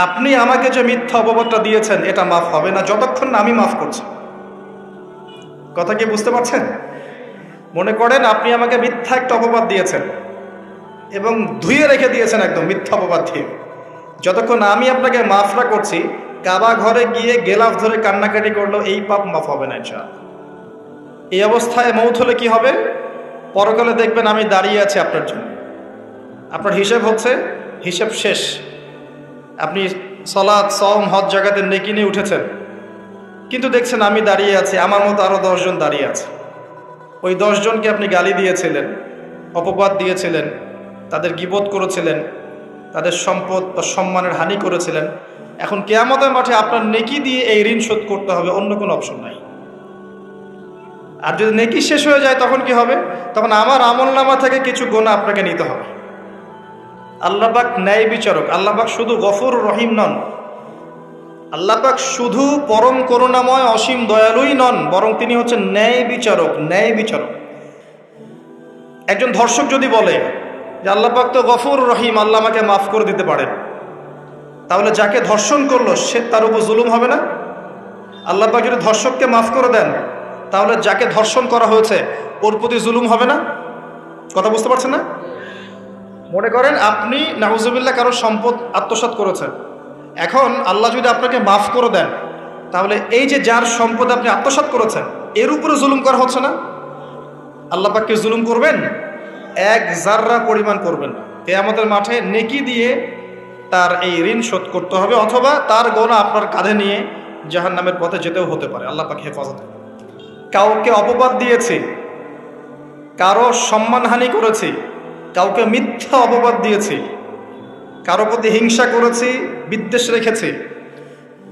আপনি আমাকে যে মিথ্যা অপবাদটা দিয়েছেন এটা মাফ হবে না যতক্ষণ না আমি মাফ করছি। কথা কি বুঝতে পারছেন? মনে করেন আপনি আমাকে মিথ্যা একটা অপবাদ দিয়েছেন এবং ধুয়ে রেখে দিয়েছেন একদম মিথ্যা অপবাদ দিয়ে। যতক্ষণ আমি আপনাকে মাফ না করছি, কাবা ঘরে গিয়ে গেলাফ ধরে কান্নাকাটি করলো, এই পাপ মাফ হবে না ইনশাআল্লাহ। এই অবস্থায় মৌত হলে কি হবে? পরকালে দেখবেন আমি দাঁড়িয়ে আছি আপনার জন্য। আপনার হিসেব হচ্ছে, হিসেব শেষ। আপনি সালাত, সওম, হজ জাকাতের নেকি নিয়ে উঠেছেন, কিন্তু দেখছেন আমি দাঁড়িয়ে আছি, আমার মতো আরো 10 জন দাঁড়িয়ে আছে। ওই 10 জনকে আপনি গালি দিয়েছিলেন, অপবাদ দিয়েছিলেন, তাদের গীবত করেছিলেন, তাদের সম্পদ বা সম্মানের হানি করেছিলেন। এখন কিয়ামতের মাঠে আপনার নেকি দিয়ে এই ঋণ শোধ করতে হবে, অন্য কোনো অপশন নাই। আর যদি নেকি শেষ হয়ে যায় তখন কি হবে? তখন আমার আমলনামা থেকে কিছু গুনাহ আপনাকে নিতে হবে। আল্লাহ পাক ন্যায় বিচারক। আল্লাহ পাক শুধু গফুর রহিম নন, আল্লাহ পাক শুধু পরম করুণাময় অসীম দয়ালুই নন, বরং তিনি হচ্ছেন ন্যায় বিচারক। ন্যায় বিচারক। একজন ধর্ষক যদি বলে যে আল্লাহ পাক তো গফুর রহিম, আল্লাহ আমাকে মাফ করে দিতে পারেন, তাহলে যাকে ধর্ষণ করলো সে তার উপর জুলুম হবে না? আল্লাহ পাক যদি ধর্ষককে মাফ করে দেন, তাহলে যাকে ধর্ষণ করা হয়েছে ওর প্রতি জুলুম হবে না? কথা বুঝতে পারছেন না? মনে করেন আপনি নাউজুবিল্লাহ কারো সম্পদ আত্মসাৎ করেছেন, এখন আল্লাহ যদি আপনাকে মাফ করে দেন, তাহলে এই যে যার সম্পদ আপনি আত্মসাৎ করেছেন এর উপরে জুলুম করা হচ্ছে না? আল্লাহ পাককে জুলুম করবেন? এক জাররা পরিমাণ করবেন না। কিয়ামতের মাঠে নেকি দিয়ে তার এই ঋণ শোধ করতে হবে, অথবা তার গোনা আপনার কাঁধে নিয়ে জাহান্নামের পথে যেতেও হতে পারে। আল্লাহ পাক হেফাজত। কাউকে অপবাদ দিয়েছি, কারো সম্মানহানি করেছি, কাউকে মিথ্যা অপবাদ দিয়েছি, কারো প্রতি হিংসা করেছি, বিদ্বেষ রেখেছি,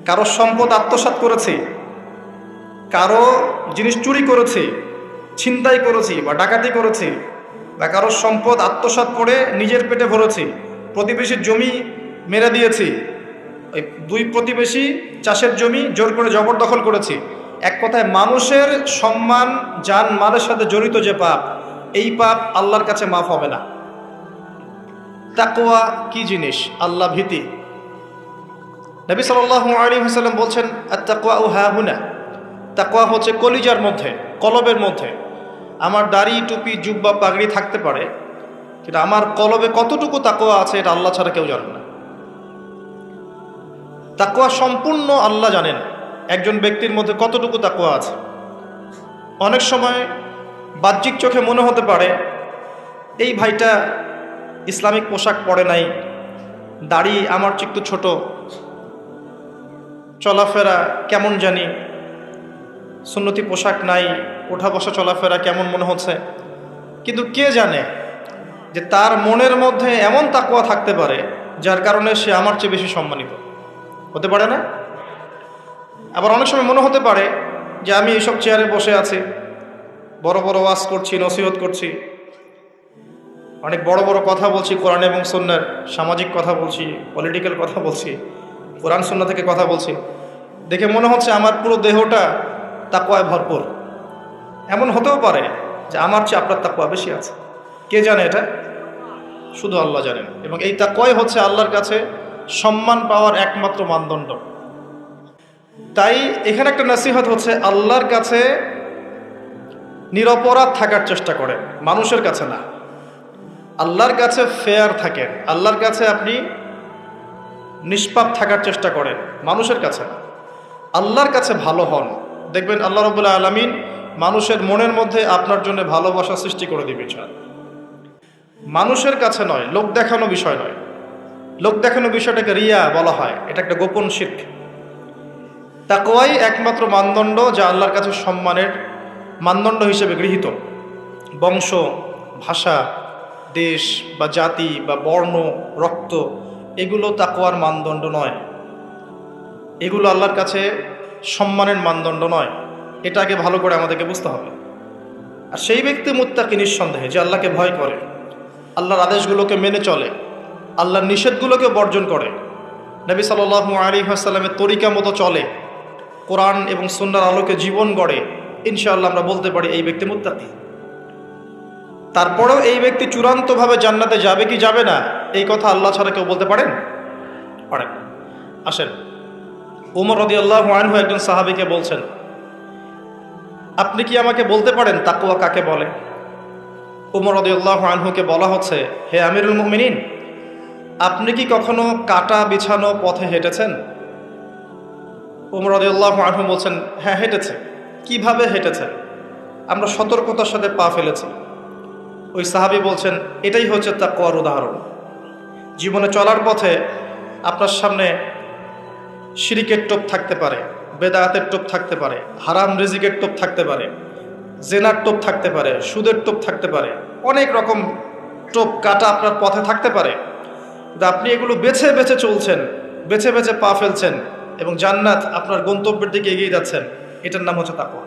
কারো সম্পদ আত্মসাৎ করেছি, কারো জিনিস চুরি করেছি, ছিনতাই করেছি বা ডাকাতি করেছি, বা কারো সম্পদ আত্মসাৎ করে নিজের পেটে ভরেছি, প্রতিবেশীর জমি মেরে দিয়েছি, ওই 2 প্রতিবেশী চাষের জমি জোর করে জবরদখল করেছি। এক কথায় মানুষের সম্মান, জান মালের সাথে জড়িত যে পাপ, এই পাপ আল্লাহর কাছে মাফ হবে না। তাকওয়া কি জিনিস? আল্লাহ ভীতি। নবী সাল্লাল্লাহু আলাইহি ওয়াসাল্লাম বলছেন, আত-তাকওয়া হাহুনা। তাকওয়া হচ্ছে কলিজার মধ্যে, কলবের মধ্যে। আমার দাড়ি, টুপি, জুব্বা, পাগড়ি থাকতে পারে, কিন্তু আমার কলবে কতটুকু তাকওয়া আছে এটা আল্লাহ ছাড়া কেউ জানে না। তাকওয়া সম্পূর্ণ আল্লাহ জানেন একজন ব্যক্তির মধ্যে কতটুকু তাকওয়া আছে। অনেক সময় বাহ্যিক চোখে মনে হতে পারে এই ভাইটা ইসলামিক পোশাক পরে নাই, দাড়ি আমার চেয়ে একটু ছোট, চলাফেরা কেমন জানি, সুন্নতি পোশাক নাই, ওঠা বসা চলাফেরা কেমন মনে হচ্ছে। কিন্তু কে জানে যে তার মনের মধ্যে এমন তাকওয়া থাকতে পারে যার কারণে সে আমার চেয়ে বেশি সম্মানিত হতে পারে না? আবার অনেক সময় মনে হতে পারে যে আমি এইসব চেয়ারে বসে আছি, বড় বড় ওয়াজ করছি, নসিহত করছি, অনেক বড় বড় কথা বলছি, কোরআন এবং সুন্নাহর সামাজিক কথা বলছি, পলিটিক্যাল কথা বলছি, কোরআন সুন্নাহ থেকে কথা বলছি, দেখে মনে হচ্ছে আমার পুরো দেহটা তাকওয়ায় ভরপুর। এমন হতেও পারে যে আমার চেয়ে আপনার তাকওয়া বেশি আছে। কে জানে? এটা শুধু আল্লাহ জানেন। এবং এই তাকওয়াই হচ্ছে আল্লাহর কাছে সম্মান পাওয়ার একমাত্র মানদণ্ড। তাই এখানে একটা নসিহত হচ্ছে, আল্লাহর কাছে নিরপরাধ থাকার চেষ্টা করেন, মানুষের কাছে না। আল্লাহর কাছে ফেয়ার থাকেন, আল্লাহর কাছে আপনি নিষ্পাপ থাকার চেষ্টা করেন, মানুষের কাছে না। আল্লাহর কাছে ভালো হন, দেখবেন আল্লাহ রাব্বুল আলামিন মানুষের মনের মধ্যে আপনার জন্য ভালোবাসা সৃষ্টি করে দিবে। মানুষের কাছে নয়, লোক দেখানো বিষয় নয়। লোক দেখানো বিষয়টাকে রিয়া বলা হয়, এটা একটা গোপন শিরক। তাকওয়াই একমাত্র মানদণ্ড যা আল্লাহর কাছে সম্মানের মানদণ্ড হিসেবে গৃহীত। বংশ, ভাষা, দেশ বা জাতি বা বর্ণ, রক্ত, এগুলো তাকওয়ার মানদণ্ড নয়, এগুলো আল্লাহর কাছে সম্মানের মানদণ্ড নয়। এটাকে ভালো করে আমাদেরকে বুঝতে হবে। আর সেই ব্যক্তি মুত্তাকি নিঃসন্দেহে, যে আল্লাহকে ভয় করে, আল্লাহর আদেশগুলোকে মেনে চলে, আল্লাহর নিষেধগুলোকে বর্জন করে, নবী সাল্লাল্লাহু আলাইহি ওয়াসাল্লামের তরিকা মতো চলে, কোরআন এবং সুন্নাহর আলোকে জীবন গড়ে, ইনশাআল্লাহ আমরা বলতে পারি এই ব্যক্তি মুত্তাকি। তারপরেও এই ব্যক্তি চূড়ান্তভাবে জান্নাতে যাবে কি যাবে না, এই কথা আল্লাহ ছাড়া কেউ বলতে পারেন? আসেন, উমর রাদিয়াল্লাহু আনহু একজন সাহাবীকে বলছেন, আপনি কি আমাকে বলতে পারেন তাকওয়া কাকে বলে? উমর রাদিয়াল্লাহু আনহুকে বলা হচ্ছে, হে আমিরুল মুমিনিন, আপনি কি কখনো কাটা বিছানো পথে হেঁটেছেন? উমর রাদিয়াল্লাহু আনহু বলছেন, হ্যাঁ হেঁটেছে। কিভাবে হেঁটেছেন? আমরা সতর্কতার সাথে পা ফেলেছি। ওই সাহাবী বলছেন, এটাই হচ্ছে তাকওয়ার উদাহরণ। জীবনে চলার পথে আপনার সামনে শিরিকের টোপ থাকতে পারে, বেদায়াতের টোপ থাকতে পারে, হারাম রিজিকের টোপ থাকতে পারে, জেনার টোপ থাকতে পারে, সুদের টোপ থাকতে পারে, অনেক রকম টোপ কাটা আপনার পথে থাকতে পারে। কিন্তু আপনি এগুলো বেছে বেছে চলছেন, বেছে বেছে পা ফেলছেন এবং জান্নাত আপনার গন্তব্যের দিকে এগিয়ে যাচ্ছেন। এটার নাম হচ্ছে তাকওয়া।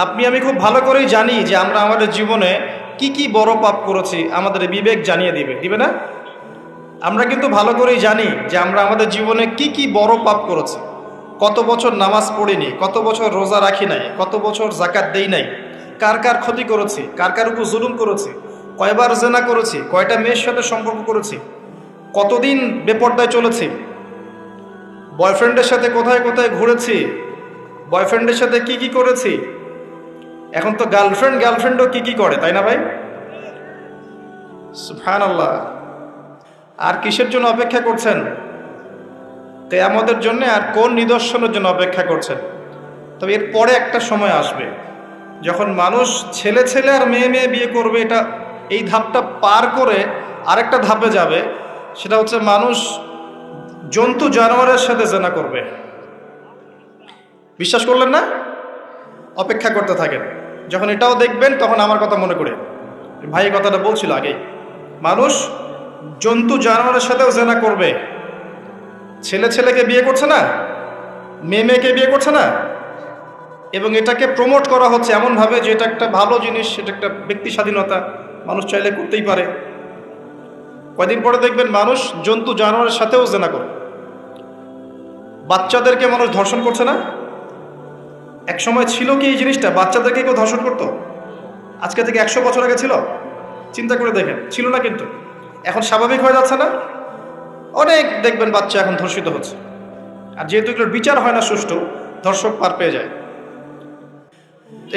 আপনি আমি খুব ভালো করেই জানি যে আমরা আমাদের জীবনে কি কি বড় পাপ করেছি, আমাদের বিবেক জানিয়ে দিবে না? আমরা কিন্তু ভালো করেই জানি যে আমরা আমাদের জীবনে কি কি বড় পাপ করেছি। কত বছর নামাজ পড়িনি, কত বছর রোজা রাখি নাই, কত বছর জাকাত দেই নাই, কার কার ক্ষতি করেছি, কার কার উপর জুলুম করেছি, কয়বার জেনা করেছি, কয়টা মেয়ের সাথে সম্পর্ক করেছি, কতদিন বেপর্দায় চলেছি, বয়ফ্রেন্ডের সাথে কোথায় কোথায় ঘুরেছি, বয়ফ্রেন্ডের সাথে কি কি করেছি। এখন তো গার্লফ্রেন্ডও কি কি করে, তাই না ভাই? সুবহানাল্লাহ। আর কিসের জন্য অপেক্ষা করছেন? কিয়ামতের জন্য। আর কোন নিদর্শনের জন্য অপেক্ষা করছেন? তবে এর পরে একটা সময় আসবে যখন মানুষ ছেলে ছেলে আর মেয়ে মেয়ে বিয়ে করবে। এই ধাপটা পার করে আরেকটা ধাপে যাবে, সেটা হচ্ছে মানুষ জন্তু জানোয়ারের সাথে জেনা করবে। বিশ্বাস করলেন না? অপেক্ষা করতে থাকেন। যখন এটাও দেখবেন তখন আমার কথা মনে করে, ভাই কথাটা বলছিল আগেই, মানুষ জন্তু জানোয়ারের সাথেও জেনা করবে। ছেলে ছেলেকে বিয়ে করছে না, মেয়ে মেয়েকে বিয়ে করছে না, এবং এটাকে প্রমোট করা হচ্ছে এমনভাবে যে এটা একটা ভালো জিনিস, এটা একটা ব্যক্তি স্বাধীনতা, মানুষ চাইলে করতেই পারে। কয়দিন পরে দেখবেন মানুষ জন্তু জানোয়ারের সাথেও জেনা করে। বাচ্চাদেরকে মানুষ ধর্ষণ করছে না? এক সময় ছিল কি এই জিনিসটা? বাচ্চাদেরকে কেউ ধর্ষণ করতো? আজকে থেকে 100 বছর আগে ছিল? চিন্তা করে দেখেন, ছিল না। কিন্তু এখন স্বাভাবিক হয়ে যাচ্ছে না? অনেক দেখবেন বাচ্চা এখন ধর্ষিত হচ্ছে। আর যেহেতু এগুলোর বিচার হয় না সুষ্ঠু, ধর্ষক পার পেয়ে যায়।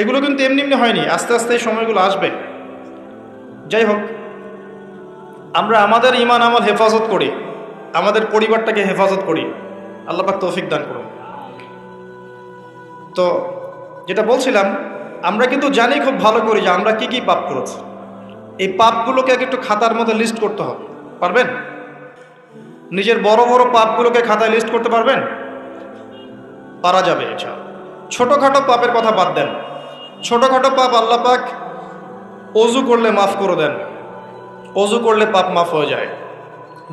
এগুলো কিন্তু এমনি এমনি হয়নি, আস্তে আস্তে এই সময়গুলো আসবে। যাই হোক, আমরা আমাদের ঈমান আমল হেফাজত করি, আমাদের পরিবারটাকে হেফাজত করি। আল্লাহ পাক তৌফিক দান করুন। তো যেটা বলছিলাম, আমরা কিন্তু জানি খুব ভালো করি যে আমরা কি কি পাপ করেছি। এই পাপগুলোকে একটু খাতার মধ্যে লিস্ট করতে হবে। পারবেন? নিজের বড় বড় পাপগুলোকে খাতায় লিস্ট করতে পারবেন? পারা যাবে ইনশাআল্লাহ। ছোটখাটো পাপের কথা বাদ দেন। ছোটখাটো পাপ আল্লাহ পাক অজু করলে মাফ করে দেন। অজু করলে পাপ মাফ হয়ে যায়।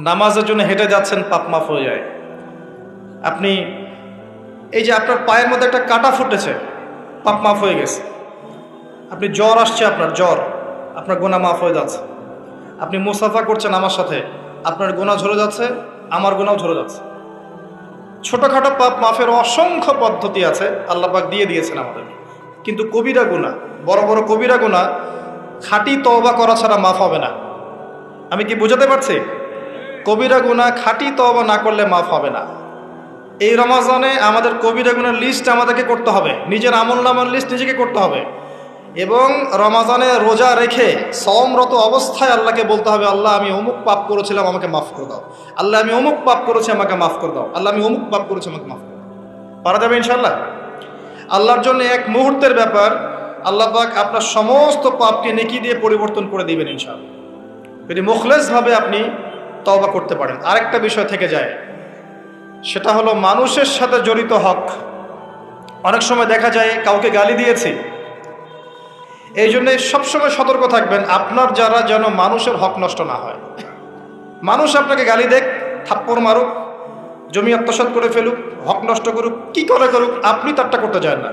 নামাজের জন্য হেঁটে যাচ্ছেন, পাপ মাফ হয়ে যায়। আপনি এই যে আপনার পায়ের মধ্যে একটা কাটা ফুটেছে, পাপ মাফ হয়ে গেছে। আপনি জ্বর আসছে, আপনার গোনা মাফ হয়ে যাচ্ছে। আপনি মুসাফা করছেন আমার সাথে, আপনার গোনা ঝরে যাচ্ছে, আমার গোনাও ঝরে যাচ্ছে। ছোটখাটো পাপ মাফের অসংখ্য পদ্ধতি আছে, আল্লাহ পাক দিয়ে দিয়েছেন আমাদের। কিন্তু কবিরা গুনাহ, বড় বড় কবিরা গুনাহ খাঁটি তওবা করা ছাড়া মাফ হবে না। আমি কি বোঝাতে পারছি? কবিরা গুনাহ খাঁটি তওবা না করলে মাফ হবে না। এই রমাজানে আমাদের কবিরা গুনার লিস্ট আমাদেরকে করতে হবে, নিজের আমলনামার লিস্ট নিজেকে করতে হবে। এবং রমাজানে রোজা রেখে সওমরত অবস্থায় আল্লাহকে বলতে হবে, আল্লাহ আমি অমুক পাপ করেছিলাম, আমাকে মাফ করে দাও। আল্লাহ আমি অমুক পাপ করেছি, আমাকে মাফ করে দাও। আল্লাহ আমি অমুক পাপ করেছি, আমাকে মাফ করে দাও। পারা যাবে ইনশাআল্লাহ? আল্লাহর জন্য এক মুহূর্তের ব্যাপার। আল্লাহ পাক আপনার সমস্ত পাপকে নেকি দিয়ে পরিবর্তন করে দিবেন ইনশাআল্লাহ, যদি মুখলেসভাবে আপনি তওবা করতে পারেন। আরেকটা বিষয় থেকে যায়, সেটা হলো মানুষের সাথে জড়িত হক। অনেক সময় দেখা যায় কাউকে গালি দিয়েছি, এই জন্যে সবসময় সতর্ক থাকবেন আপনার যারা, যেন মানুষের হক নষ্ট না হয়। মানুষ আপনাকে গালি দেখ, থাপ্পড় মারুক, জমি আত্মসাৎ করে ফেলুক, হক নষ্ট করুক, কি করে করুক, আপনি তারটা করতে যান না।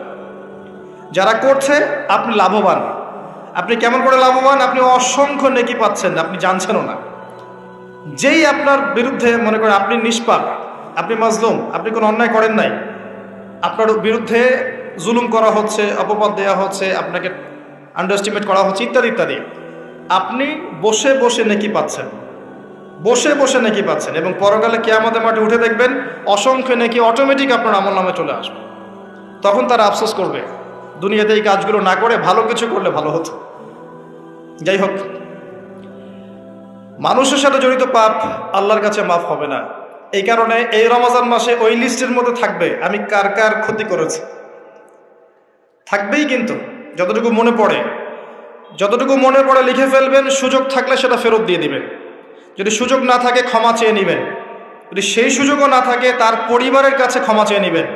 যারা করছে আপনি লাভবান। আপনি কেমন করে লাভবান? আপনি অসংখ্য নেকি পাচ্ছেন, আপনি জানছেনও না। যেই আপনার বিরুদ্ধে মনে করেন আপনি নিষ্পাপ, আপনি মাজলুম, আপনি কোনো অন্যায় করেন নাই, আপনার বিরুদ্ধে জুলুম করা হচ্ছে, অপবাদ দেওয়া হচ্ছে, আপনাকে আন্ডারস্টিমেট করা হচ্ছে, ইত্যাদি ইত্যাদি, আপনি বসে বসে নেকি পাচ্ছেন। বসে বসে নেকি পাচ্ছেন, এবং পরকালে কিয়ামতের মাঠে উঠে দেখবেন অসংখ্য নেকি অটোমেটিক আপনার আমলনামে চলে আসবে। তখন তারা আফসোস করবে দুনিয়াতে এই কাজগুলো না করে ভালো কিছু করলে ভালো হতো। যাই হোক, মানুষের সাথে জড়িত পাপ আল্লাহর কাছে মাফ হবে না। এই কারণে এই রমজান মাসে ওই লিস্টের মধ্যে থাকবে আমি কার কার ক্ষতি করেছি, থাকবেই। কিন্তু যতটুকু মনে পড়ে লিখে ফেলবেন, সুযোগ থাকলে সেটা ফেরত দিয়ে দিবেন। যদি সুযোগ না থাকে ক্ষমা চেয়ে নেবেন, যদি সেই সুযোগও না থাকে তার পরিবারের কাছে ক্ষমা চেয়ে নেবেন,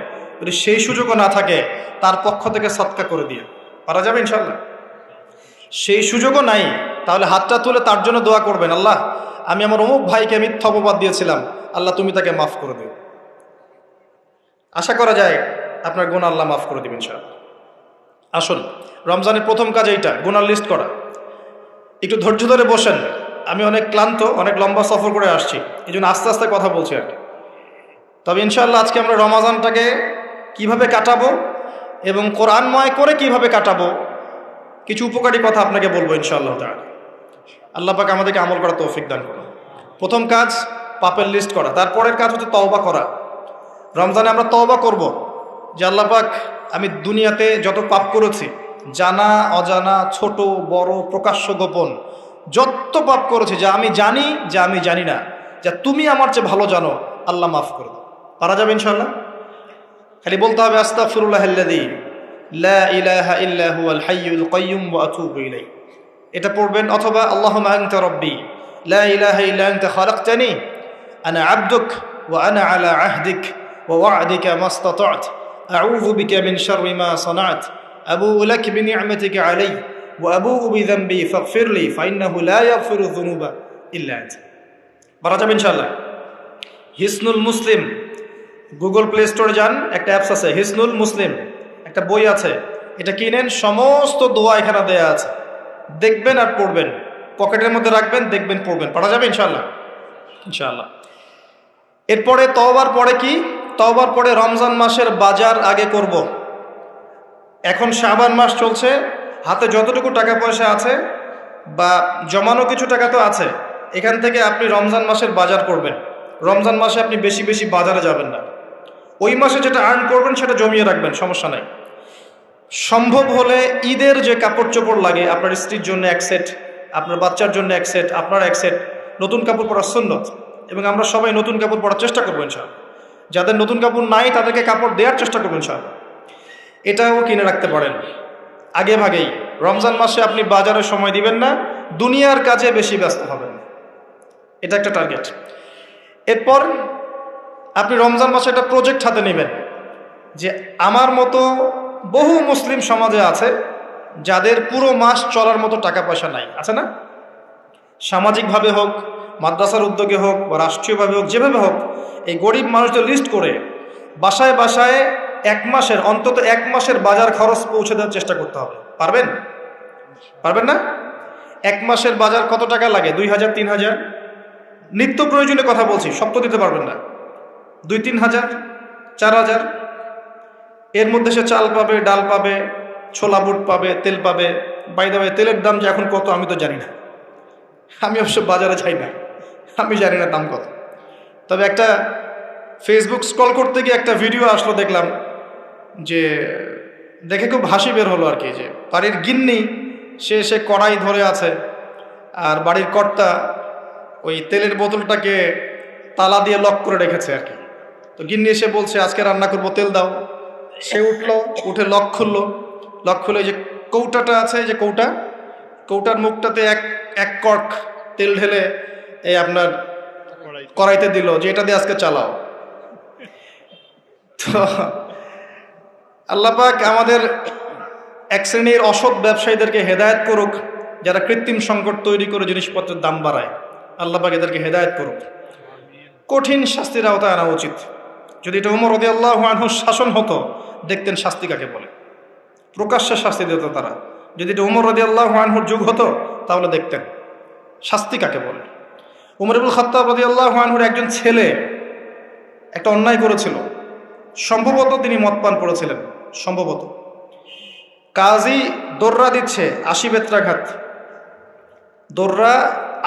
যদি সেই সুযোগও না থাকে তার পক্ষ থেকে সদকা করে দিয়ে পারা যাবে ইনশাল্লাহ। সেই সুযোগও নাই, তাহলে হাতটা তুলে তার জন্য দোয়া করবেন, আল্লাহ আমি আমার অমুক ভাইকে মিথ্যা অপবাদ দিয়েছিলাম, আল্লাহ তুমি তাকে মাফ করে দিও। আশা করা যায় আপনার গুনাহ আল্লাহ মাফ করে দিবেন ইনশাআল্লাহ। আসুন, রমজানের প্রথম কাজ এইটা, গুনার লিস্ট করা। একটু ধৈর্য ধরে বসেন, আমি অনেক ক্লান্ত, অনেক লম্বা সফর করে আসছি, এই জন্য আস্তে আস্তে কথা বলছি আর কি। তবে ইনশাআল্লাহ আজকে আমরা রমজানটাকে কিভাবে কাটাবো এবং কোরআনময় করে কিভাবে কাটাবো, কিছু উপকারী কথা আপনাকে বলবো ইনশাআল্লাহ তাআলা। আল্লাহ পাক আমাদেরকে আমল করার তৌফিক দান করুন। প্রথম কাজ পাপের লিস্ট করা, তারপরের কাজ হচ্ছে তওবা করা। রমজানে আমরা তওবা করব যে আল্লাহ পাক আমি দুনিয়াতে যত পাপ করেছি, জানা অজানা, ছোট বড়, প্রকাশ্য গোপন, যত পাপ করেছি, যা আমি জানি যা আমি জানি না, যা তুমি আমার চেয়ে ভালো জানো, আল্লাহ মাফ করে দাও। পারা যাবে ইনশাআল্লাহ? খালি বলতে হবে আস্তাগফিরুল্লাহাল্লাযী লা ইলাহা ইল্লা হুয়াল হাইয়ুল কাইয়্যুম ওয়া আতুবু ইলাইহি, এটা পড়বেন। অথবা আল্লাহুম্মা আনতা রাব্বী লা ইলাহা ইল্লা আনতা খালাকতানি আনা আবদুক ওয়া আনা আলা আহদিক ওয়া ওয়া'দিকা মাস্তাতা'তু আউযু বিকা মিন শাররি মা সানা'তু আবুউ লাক বিনি'মাতিকা আলাইয়া ওয়া আবুউ বিযানবি ফাগফিরলি ফাইন্নাহু লা ইয়াগফিরু যুনুবা ইল্লা আনতা। পারা যাবে ইনশাআল্লাহ? হিসনুল মুসলিম, গুগল প্লে স্টোরে যান, একটা অ্যাপস আছে হিসনুল মুসলিম, একটা বই আছে, এটা কিনেন, সমস্ত দোয়া এখানে দেয়া আছে, দেখবেন আর পড়বেন, পকেটের মধ্যে রাখবেন, দেখবেন, পড়বেন। পারা যাবে ইনশাআল্লাহ? ইনশাআল্লাহ। এরপরে তওবার পরে কি? তওবার পরে রমজান মাসের বাজার আগে করব। এখন শাবান মাস চলছে, হাতে যতটুকু টাকা পয়সা আছে বা জমানো কিছু টাকা তো আছে, এখান থেকে আপনি রমজান মাসের বাজার করবেন। রমজান মাসে আপনি বেশি বেশি বাজারে যাবেন না, ওই মাসে যেটা আর্ন করবেন সেটা জমিয়ে রাখবেন, সমস্যা নাই। সম্ভব হলে ঈদের যে কাপড় চোপড় লাগে, আপনার স্ত্রীর জন্য এক সেট, আপনার বাচ্চার জন্য এক সেট, আপনার এক সেট, নতুন কাপড় পরার সুন্নত, এবং আমরা সবাই নতুন কাপড় পরার চেষ্টা করবো ইনশাআল্লাহ। যাদের নতুন কাপড় নাই তাদেরকে কাপড় দেওয়ার চেষ্টা করবো ইনশাআল্লাহ। এটাও কিনে রাখতে পারেন আগে ভাগেই। রমজান মাসে আপনি বাজারে সময় দিবেন না, দুনিয়ার কাজে বেশি ব্যস্ত হবেন, এটা একটা টার্গেট। এরপর আপনি রমজান মাসে একটা প্রজেক্ট হাতে নেবেন যে আমার মতো বহু মুসলিম সমাজে আছে যাদের পুরো মাস চলার মতো টাকা পয়সা নাই, আছে না? সামাজিকভাবে হোক, মাদ্রাসার উদ্যোগে হোক, বা রাষ্ট্রীয়ভাবে হোক, যেভাবে হোক, এই গরিব মানুষদের লিস্ট করে বাসায় বাসায় অন্তত এক মাসের বাজার খরচ পৌঁছে দেওয়ার চেষ্টা করতে হবে। পারবেন? পারবেন না? এক মাসের বাজার কত টাকা লাগে? 2000, 3000, নিত্য প্রয়োজনীয় কথা বলছি, সব তো দিতে পারবেন না। 2-3 হাজার, 4000, এর মধ্যে সে চাল পাবে, ডাল পাবে, ছোলা বুট পাবে, তেল পাবে। বাই দ্য ওয়ে, তেলের দাম যে এখন কত আমি তো জানি না, আমি অবশ্য বাজারে যাই না, আমি জানি না দাম কত। তবে একটা ফেসবুক স্ক্রল করতে গিয়ে একটা ভিডিও আসলো, দেখলাম যে দেখে খুব হাসি বের হলো আর কি, যে বাড়ির গিন্নি সে কড়াই ধরে আছে, আর বাড়ির কর্তা ওই তেলের বোতলটাকে তালা দিয়ে লক করে রেখেছে আর কি। তো গিন্নি এসে বলছে আজকে রান্না করবো, তেল দাও। সে উঠে লক খুলে যে কৌটাটা আছে, যে কৌটার মুখটাতে এক কর্ক তেল ঢেলে এই আপনার কড়াইতে দিল, যে এটা দিয়ে আজকে চালাও। তো আল্লাহ পাক আমাদের এক শ্রেণীর অসৎ ব্যবসায়ীদেরকে হেদায়েত করুক, যারা কৃত্রিম সংকট তৈরি করে জিনিসপত্রের দাম বাড়ায়। আল্লাহ পাক এদেরকে হেদায়েত করুক, কঠিন শাস্তির আওতায় আনা উচিত। যদি এটা ওমর রাদিয়াল্লাহু আনহুর শাসন হতো, দেখতেন শাস্তি কাকে বলে, প্রকাশ্যে শাস্তি দিত তারা। যদি এটা ওমর রাদিয়াল্লাহু আনহুর যুগ হতো, তাহলে দেখতেন শাস্তি কাকে বলে। ওমর ইবনুল খাত্তাব রাদিয়াল্লাহু আনহুর একজন ছেলে একটা অন্যায় করেছিল, সম্ভবত তিনি মদ পান করেছিলেন, সম্ভবত। কাজী দোররা দিচ্ছে 80 বেত্রাঘাত, দোররা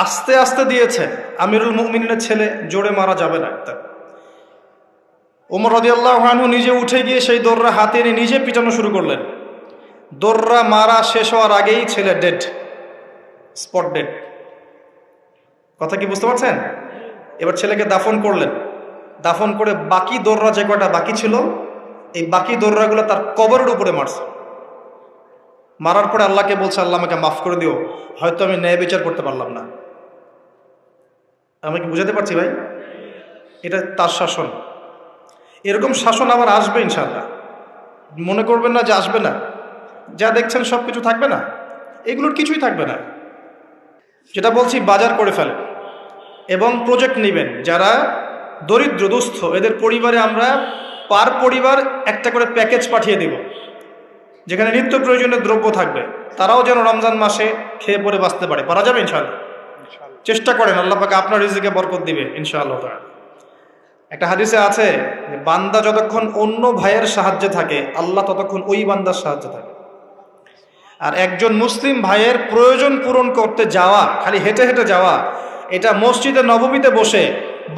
আস্তে আস্তে দিয়েছে। আমিরুল মুমিনের ছেলে, জোরে মারা যাবে না। ওমর রাদিয়াল্লাহু আনহু নিজে উঠে গিয়ে সেই দোররা হাতে নিয়ে নিজে পিটানো শুরু করলেন। দোররা মারা শেষ হওয়ার আগেই ছেলে ডেড, স্পট ডেড। কথা কি বুঝতে পারছেন? এবার ছেলেকে দাফন করলেন। দাফন করে বাকি দোররা যে কয়টা বাকি ছিল, এই বাকি দোররাগুলো তার কবরের উপরে মারছে। মারার পরে আল্লাহকে বলছে, আল্লাহ আমাকে মাফ করে দিও, হয়তো আমি ন্যায় বিচার করতে পারলাম না। আমি কি বুঝাতে পারছি ভাই? এটা তার শাসন। এরকম শাসন আবার আসবে ইনশাআল্লাহ। মনে করবেন না যে আসবে না। যা দেখছেন সব কিছু থাকবে না, এগুলোর কিছুই থাকবে না। যেটা বলছি, বাজার করে ফেলেন এবং প্রজেক্ট নেবেন। যারা দরিদ্র দুস্থ, এদের পরিবারে আমরা পার পরিবার একটা করে প্যাকেজ পাঠিয়ে দেব, যেখানে নিত্য প্রয়োজনীয় দ্রব্য থাকবে। তারাও যেন রমজান মাসে খেয়ে পরে বাঁচতে পারে। পারা যাবে ইনশাআল্লাহ? চেষ্টা করেন, আল্লাহ পাক আপনার রিজিকে বরকত দিবে ইনশাআল্লাহ। একটা হাদিসে আছে যে বান্দা যতক্ষণ অন্য ভাইয়ের সাহায্যে থাকে, আল্লাহ ততক্ষণ ওই বান্দার সাহায্যে থাকে। আর একজন মুসলিম ভাইয়ের প্রয়োজন পূরণ করতে যাওয়া, খালি হেঁটে হেঁটে যাওয়া, এটা মসজিদে নববীতে বসে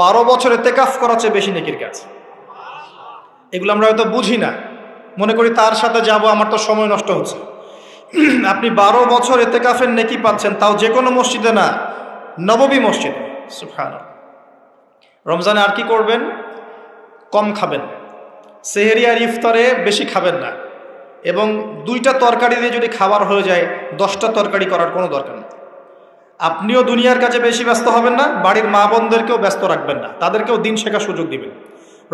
12 বছর ইতিকাফ করার চেয়ে বেশি নেকির কাজ। এগুলো আমরা হয়তো বুঝি না, মনে করি তার সাথে যাব, আমার তো সময় নষ্ট হচ্ছে। আপনি 12 বছর ইতিকাফের নেকি পাচ্ছেন, তাও যে কোনো মসজিদে না, নববী মসজিদে। সুবহানাল্লাহ। রমজানে আর কি করবেন? কম খাবেন, সেহরি আর ইফতারে বেশি খাবেন না, এবং 2টা তরকারি দিয়ে যদি খাবার হয়ে যায়, 10টা তরকারি করার কোনো দরকার নেই। আপনিও দুনিয়ার কাছে বেশি ব্যস্ত হবেন না, বাড়ির মা বোনদেরকেও ব্যস্ত রাখবেন না, তাদেরকেও দিন শেখার সুযোগ দিবেন।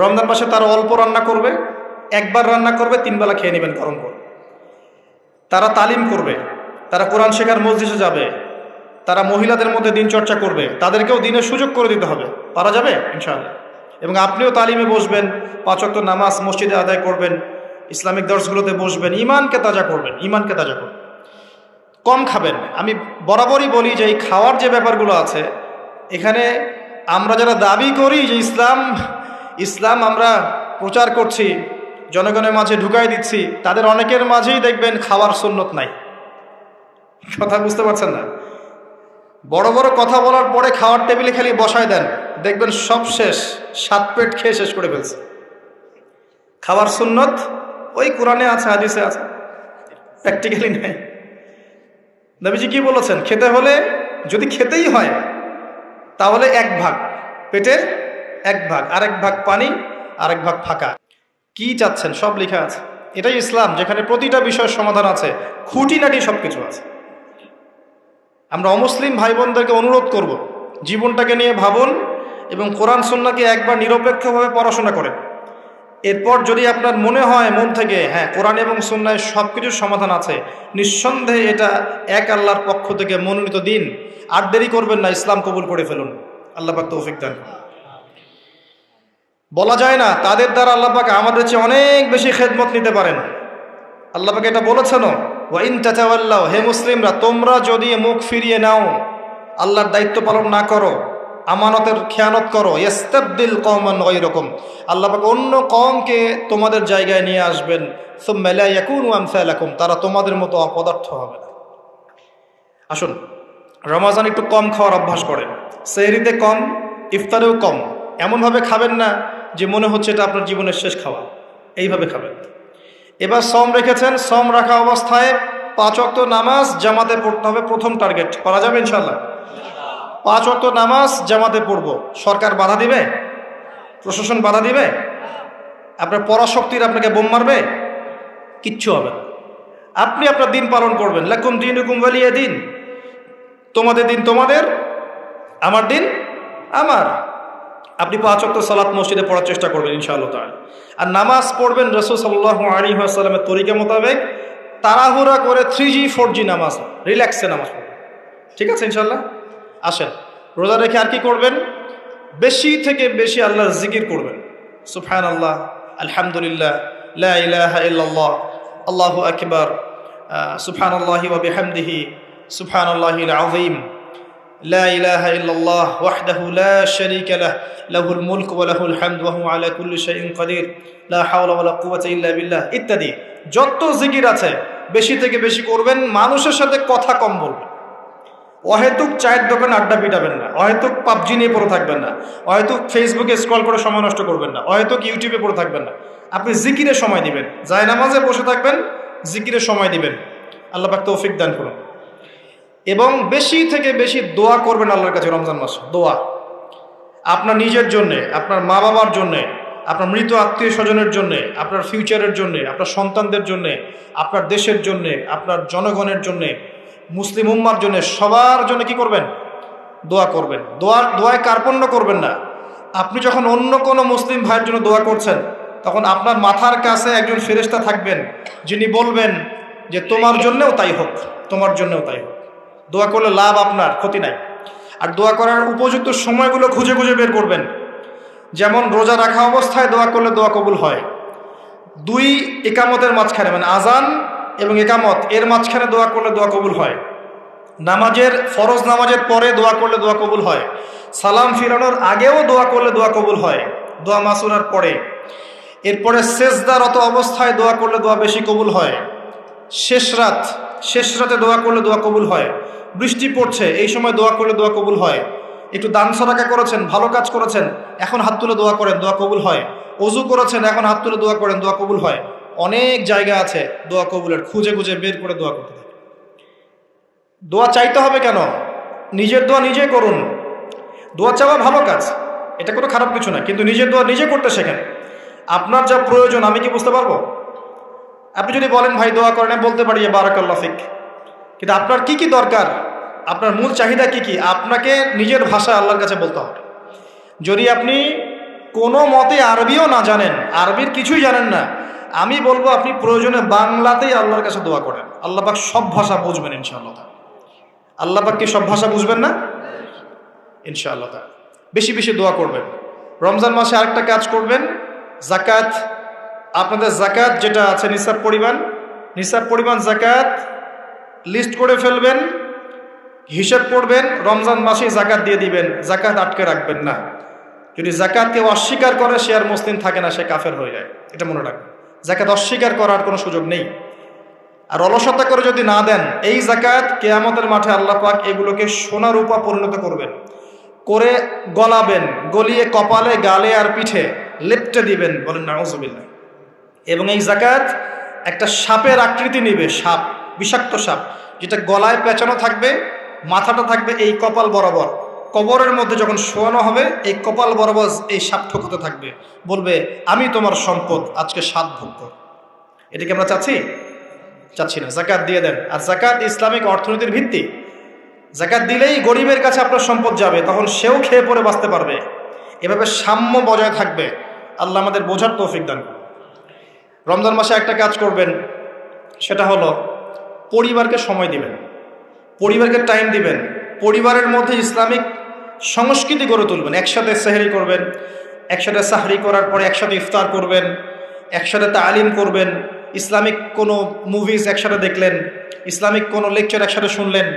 রমজান মাসে তারা অল্প রান্না করবে, একবার রান্না করবে, 3 বেলা খেয়ে নেবেন গরম করে। তারা তালিম করবে, তারা কোরআন শেখার মজলিসে যাবে, তারা মহিলাদের মধ্যে দিন চর্চা করবে, তাদেরকেও দিনের সুযোগ করে দিতে হবে। পারা যাবে ইনশাআল্লাহ। এবং আপনিও তালিমে বসবেন, 5 ওয়াক্ত নামাজ মসজিদে আদায় করবেন, ইসলামিক দর্শগুলোতে বসবেন, ইমানকে তাজা করবেন, ইমানকে তাজা করবেন। কম খাবেন। আমি বরাবরই বলি যে এই খাওয়ার যে ব্যাপারগুলো আছে, এখানে আমরা যারা দাবি করি যে ইসলাম আমরা প্রচার করছি, জনগণের মাঝে ঢুকাই দিচ্ছি, তাদের অনেকের মাঝেই দেখবেন খাওয়ার সুন্নত নাই। কথা বুঝতে পারছেন না? বড় বড় কথা বলার পরে খাওয়ার টেবিলে খালি বসায় দেন, দেখবেন সব শেষ, 7 পেট খেয়ে শেষ করে ফেলছে। খাওয়ার সুন্নত ওই কোরআনে আছে, হাদিসে আছে, প্র্যাকটিক্যালি নাই। নবীজি কি বলেছেন? খেতে হলে, যদি খেতেই হয়, তাহলে 1 ভাগ পেটের 1 ভাগ, আরেক ভাগ পানি, আরেক ভাগ ফাঁকা। কি চাচ্ছেন সব লেখা আছে। এটাই ইসলাম, যেখানে প্রতিটা বিষয়ের সমাধান আছে, খুঁটিনাটি সব কিছু আছে। আমরা অমুসলিম ভাই বোনদেরকে অনুরোধ করব, জীবনটাকে নিয়ে ভাবুন এবং কোরআন সুন্নাহকে একবার নিরপেক্ষভাবে পড়াশোনা করেন। এরপর যদি আপনার মনে হয় মন থেকে, হ্যাঁ, কোরআন এবং সুন্নাহে সব কিছুর সমাধান আছে, নিঃসন্দেহে এটা এক আল্লাহর পক্ষ থেকে মনোনীত দিন, আর দেরি করবেন না, ইসলাম কবুল করে ফেলুন। আল্লাহ পাক তৌফিক দান। বলা যায় না তাদের দ্বারা আল্লাহ পাক আমাদের চেয়ে অনেক বেশি খেদমত নিতে পারেন। আল্লাহ পাক এটা বলেছেন, ওয়া ইন তাতাওয়াল্লাউ, হে মুসলিমরা, তোমরা যদি মুখ ফিরিয়ে নাও, আল্লাহর দায়িত্ব পালন না করো, আমানতের খেয়ানত করো, ইস্তাবদিল কওমান গায়রাকুম, আল্লাহ পাক অন্য কওমকে তোমাদের জায়গায় নিয়ে আসবেন, সুম্মা লা ইয়াকুনু আমসালাকুম, তারা তোমাদের মতো অপদার্থ হবে না। আসুন, রমজান একটু কম খাওয়ার অভ্যাস করেন, সেহরিতে কম, ইফতারেও কম। এমনভাবে খাবেন না যে মনে হচ্ছে এটা আপনার জীবনের শেষ খাওয়া, এইভাবে খাবেন। এবার সম রেখেছেন, সম রাখা অবস্থায় 5 ওয়াক্ত নামাজ জামাতে পড়তে হবে, প্রথম টার্গেট। পারা যাবে ইনশাআল্লাহ? 5 ওয়াক্ত নামাজ জামাতে পড়ব। সরকার বাধা দিবে? প্রশাসন বাধা দিবে? আপনার পরাশক্তির আপনাকে বোম মারবে? কিচ্ছু হবে না। আপনি আপনার দিন পালন করবেন। লাকুম দীনুকুম ওয়ালিয়া দিন, তোমাদের দিন তোমাদের, আমার দিন আমার। আপনি 5 ওয়াক্ত সালাত মসজিদে পড়ার চেষ্টা করবেন ইনশাআল্লাহ তাআলা। আর নামাজ পড়বেন রাসূল সাল্লাল্লাহু আলাইহি ওয়াসাল্লামের তরিকা মোতাবেক, তাড়াহুড়া করে 3G 4G নামাজ, রিল্যাক্সে নামাজ পড়বেন। ঠিক আছে ইনশাআল্লাহ? আসেন, রোজা রেখে আর কি করবেন? বেশি থেকে বেশি আল্লাহর জিকির করবেন। সুবহানাল্লাহ, আলহামদুলিল্লাহ, লা ইলাহা ইল্লাল্লাহ, আল্লাহু আকবার, সুবহানাল্লাহি ওয়া বিহামদিহি, সুবহানাল্লাহিল আযীম, লা ইলাহা ইল্লাল্লাহ ওয়াহদাহু লা শারীকা লাহ, লাহুল মুলকু ওয়া লাহুল হামদু ওয়া হুয়া আলা কুল্লি শাইইন কাদির, লা হাওলা ওয়া লা কুওয়াতা ইল্লা বিল্লাহ, ইত্যাদি যত জিকির আছে বেশি থেকে বেশি করবেন। মানুষের সাথে কথা কম বলবেন। অহেতুক চায়ের দোকানে আড্ডা পিটাবেন না, অহেতুক পাবজি নিয়ে পড়ে থাকবেন না, অহেতুক ফেসবুকে স্ক্রল করে সময় নষ্ট করবেন না, অহেতুক ইউটিউবে পড়ে থাকবেন না। আপনি জিকিরে সময় দিবেন, জায়নামাজে বসে থাকবেন, জিকিরে সময় দিবেন। আল্লাহ পাক তৌফিক দান করুন। এবং বেশি থেকে বেশি দোয়া করবেন আল্লাহর কাছে রমজান মাসে। দোয়া আপনার নিজের জন্যে, আপনার মা বাবার জন্যে, আপনার মৃত আত্মীয় স্বজনের জন্যে, আপনার ফিউচারের জন্যে, আপনার সন্তানদের জন্যে, আপনার দেশের জন্যে, আপনার জনগণের জন্যে, মুসলিম উম্মার জন্য, সবার জন্য কি করবেন? দোয়া করবেন। দোয়ায় কার্পণ্য করবেন না। আপনি যখন অন্য কোনো মুসলিম ভাইয়ের জন্য দোয়া করছেন, তখন আপনার মাথার কাছে একজন ফেরেশতা থাকবেন, যিনি বলবেন যে তোমার জন্যও তাই হোক, তোমার জন্যও তাই হোক। দোয়া করলে লাভ আপনার, ক্ষতি নাই। আর দোয়া করার উপযুক্ত সময়গুলো খুঁজে খুঁজে বের করবেন। যেমন রোজা রাখা অবস্থায় দোয়া করলে দোয়া কবুল হয়। 2 একামতের মাঝখানে, মানে আজান এবং একামত এর মাঝখানে দোয়া করলে দোয়া কবুল হয়। নামাজের, ফরজ নামাজের পরে দোয়া করলে দোয়া কবুল হয়। সালাম ফিরানোর আগেও দোয়া করলে দোয়া কবুল হয়, দোয়া মাসুরার পরে। এরপরে সেজদারত অবস্থায় দোয়া করলে দোয়া বেশি কবুল হয়। শেষ রাতে দোয়া করলে দোয়া কবুল হয়। বৃষ্টি পড়ছে, এই সময় দোয়া করলে দোয়া কবুল হয়। একটু দান সদকা করেছেন, ভালো কাজ করেছেন, এখন হাত তুলে দোয়া করেন, দোয়া কবুল হয়। অজু করেছেন, এখন হাত তুলে দোয়া করেন, দোয়া কবুল হয়। অনেক জায়গা আছে দোয়া কবুলের, খুঁজে খুঁজে বের করে দোয়া করতে থাকে। দোয়া চাইতে হবে কেন? নিজের দোয়া নিজে করুন। দোয়া চাওয়া ভালো কাজ, এটা কোনো খারাপ কিছু না, কিন্তু নিজের দোয়া নিজে করতে শেখেন। আপনার যা প্রয়োজন আমি কি বুঝতে পারবো? আপনি যদি বলেন ভাই দোয়া করেন, আমি বলতে পারি বারাকাল্লাহ ফিক, কিন্তু আপনার কি কি দরকার, আপনার মূল চাহিদা কি কি, আপনাকে নিজের ভাষায় আল্লাহর কাছে বলতে হবে। যদি আপনি কোনো মতে আরবিও না জানেন, আরবির কিছুই জানেন না, আমি বলবো আপনি প্রয়োজনে বাংলাতেই আল্লাহর কাছে দোয়া করেন। আল্লাহ পাক সব ভাষা বুঝবেন ইনশাআল্লাহ। আল্লাহ পাক কি সব ভাষা বুঝবেন না? ইনশাআল্লাহ। বেশি বেশি দোয়া করবেন। রমজান মাসে আরেকটা কাজ করবেন, জাকাত। আপনাদের জাকাত যেটা আছে নিসাব পরিমাণ জাকাত লিস্ট করে ফেলবেন, হিসাব করবেন, রমজান মাসে জাকাত দিয়ে দিবেন। জাকাত আটকে রাখবেন না। যদি জাকাত কেউ অস্বীকার করে, সে আর মুসলিম থাকে না, সে কাফের হয়ে যায়। এটা মনে রাখবেন। জাকাত অস্বীকার করার কোনো সুযোগ নেই। আর অলসতা করে যদি না দেন, এই জাকাত কিয়ামতের মাঠে আল্লাহ পাক এগুলোকে সোনা রূপা পরিণত করবেন, করে গলাবেন, গলিয়ে কপালে, গালে আর পিঠে লেপটে দিবেন, বলেন নাউজুবিল্লাহ। এবং এই জাকাত একটা সাপের আকৃতি নেবে, সাপ, বিষাক্ত সাপ, যেটা গলায় পেঁচানো থাকবে, মাথাটা থাকবে এই কপাল বরাবর। কবরের মধ্যে যখন শোয়ানো হবে, এই কপাল বরাবর এই সাপ ঠোকাতে থাকবে, বলবে আমি তোমার সম্পদ, আজকে স্বাদ ভোগ কর। এটা কি আমরা চাচ্ছি না। জাকাত দিয়ে দেন। আর জাকাত ইসলামিক অর্থনীতির ভিত্তি। জাকাত দিলেই গরিবের কাছে আপনার সম্পদ যাবে, তখন সেও খেয়ে পরে বাঁচতে পারবে। এভাবে সাম্য বজায় থাকবে। আল্লাহ আমাদের বোঝার তৌফিক দান করুন। রমজান মাসে একটা কাজ করবেন, সেটা হলো পরিবারকে সময় দিবেন, পরিবারকে টাইম দিবেন। পরিবারের মধ্যে ইসলামিক সংস্কৃতি গড়ে তুলবেন। একসাথে সেহরি করবেন, একসাথে সাহরি করার পরে একসাথে ইফতার করবেন, একসাথে তালিম করবেন। ইসলামিক কোনো মুভিজ একসাথে দেখলেন, ইসলামিক কোনো লেকচার একসাথে শুনলেন।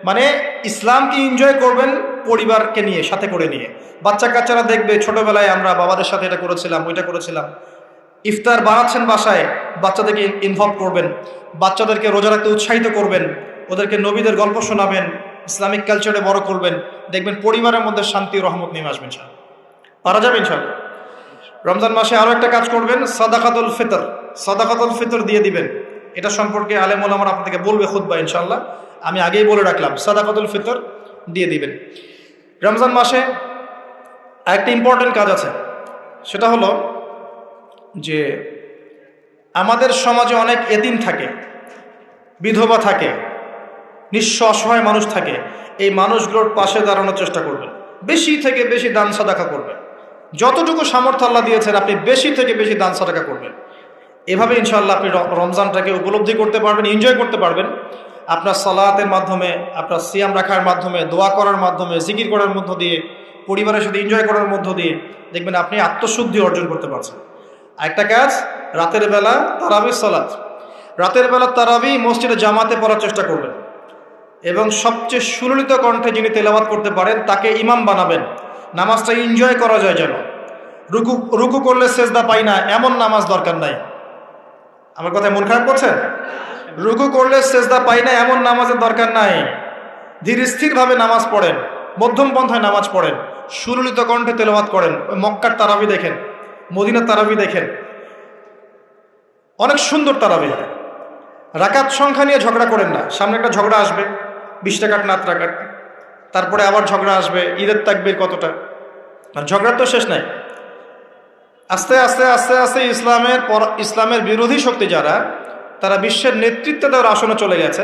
মানে ইসলামকে এনজয় করবেন পরিবারকে নিয়ে, সাথে করে নিয়ে। বাচ্চা কাচ্চারা দেখবে ছোটবেলায় আমরা বাবাদের সাথে এটা করেছিলাম, ওইটা করেছিলাম। ইফতার বানাচ্ছেন বাসায়, বাচ্চাদেরকে ইনভলভ করবেন, বাচ্চাদেরকে রোজা রাখতে উৎসাহিত করবেন, ওদেরকে নবীদের গল্প শোনাবেন, ইসলামিক কালচারে বড় করবেন। দেখবেন পরিবারের মধ্যে শান্তি রহমত নেমে আসবেন। পারা যাবে ইনশাআল্লাহ। রমজান মাসে আরও একটা কাজ করবেন, সাদাকাতুল ফিতর দিয়ে দিবেন। এটা সম্পর্কে আলেম ওলামারা আপনাদেরকে বলবে খুতবা ইনশাআল্লাহ, আমি আগেই বলে রাখলাম, সাদাকাতুল ফিতর দিয়ে দিবেন। রমজান মাসে আরেকটা ইম্পর্টেন্ট কাজ আছে, সেটা হলো যে আমাদের সমাজে অনেক এতিম থাকে, বিধবা থাকে, নিঃস্ব অসহায় মানুষ থাকে। এই মানুষগুলোর পাশে দাঁড়ানোর চেষ্টা করবেন। বেশি থেকে বেশি দান সাদাকা করবেন। যতটুকু সামর্থ্য আল্লাহ দিয়েছেন, আপনি বেশি থেকে বেশি দান সাদাকা করবেন। এভাবে ইনশাআল্লাহ আপনি রমজানটাকে উপলব্ধি করতে পারবেন, এনজয় করতে পারবেন। আপনার সালাতের মাধ্যমে, আপনার সিয়াম রাখার মাধ্যমে, দোয়া করার মাধ্যমে, জিকির করার মধ্য দিয়ে, পরিবারের সাথে এনজয় করার মধ্য দিয়ে দেখবেন আপনি আত্মশুদ্ধি অর্জন করতে পারছেন। আরেকটা কাজ, রাতের বেলা তারাবি সালাত। রাতের বেলা তারাবি মসজিদে জামাতে পড়ার চেষ্টা করবেন, এবং সবচেয়ে সুললিত কণ্ঠে যিনি তেলাওয়াত করতে পারেন তাকে ইমাম বানাবেন। নামাজটা এনজয় করা যায় যেন। রুকু করলে সেজদা পাই না এমন নামাজ দরকার নাই। আমার কথায় মন খারাপ করছেন? রুকু করলে সেজদা পাই না এমন নামাজের দরকার নাই। ধীর স্থিরভাবে নামাজ পড়েন, মধ্যম পন্থায় নামাজ পড়েন, সুললিত কণ্ঠে তেলাওয়াত করেন। ওই মক্কার তারাবি দেখেন, মদিনার তারাবি দেখেন, অনেক সুন্দর তারাবি হয়। রাকাত সংখ্যা নিয়ে ঝগড়া করেন না। সামনে একটা ঝগড়া আসবে, 20 রাকাত না 8 রাকাত, তারপরে আবার ঝগড়া আসবে ঈদের তাকবীর কতটা, আর ঝগড়ার তো শেষ নাই। আস্তে আস্তে আস্তে আস্তে ইসলামের বিরোধী শক্তি যারা, তারা বিশ্বের নেতৃত্ব দেওয়ার আসনে চলে গেছে,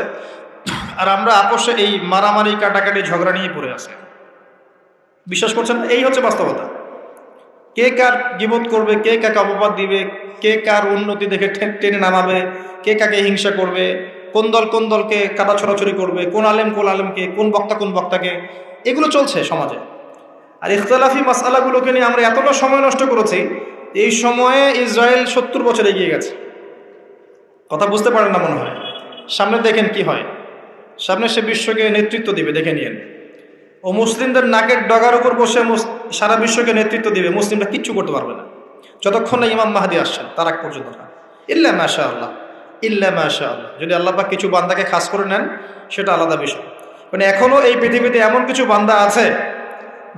আর আমরা আপোষে এই মারামারি কাটাকাটি ঝগড়া নিয়ে পড়ে আছে। বিশ্বাস করছেন না? এই হচ্ছে বাস্তবতা। কে কার গীবত করবে, কে কাকে অপবাদ দিবে, কে কার উন্নতি দেখে টেনে নামাবে, কে কাকে হিংসা করবে, কোন দলকে কাটা ছড়াছড়ি করবে, কোন আলেমকে, কোন বক্তাকে, এগুলো চলছে সমাজে। আর ইখতিলাফি মাসআলাগুলোকে নিয়ে আমরা এতটা সময় নষ্ট করেছি, এই সময়ে ইসরায়েল 70 বছর এগিয়ে গেছে। কথা বুঝতে পারেন না মনে হয়। সামনে দেখেন কি হয়, সামনে সে বিশ্বকে নেতৃত্ব দিবে, দেখে নিয়েন। ও মুসলিমদের নাকের ডগার উপর বসে সারা বিশ্বকে নেতৃত্ব দিবে, মুসলিমরা কিচ্ছু করতে পারবে না যতক্ষণ না ইমাম মাহদি আসছেন, তার আগ পর্যন্ত না। ইল্লা মাশাআল্লাহ, ইল্লা মাশাআল্লাহ। যদি আল্লাহ পাক কিছু বান্দাকে খাস করে নেন, সেটা আলাদা বিষয়। মানে এখনো এই পৃথিবীতে এমন কিছু বান্দা আছে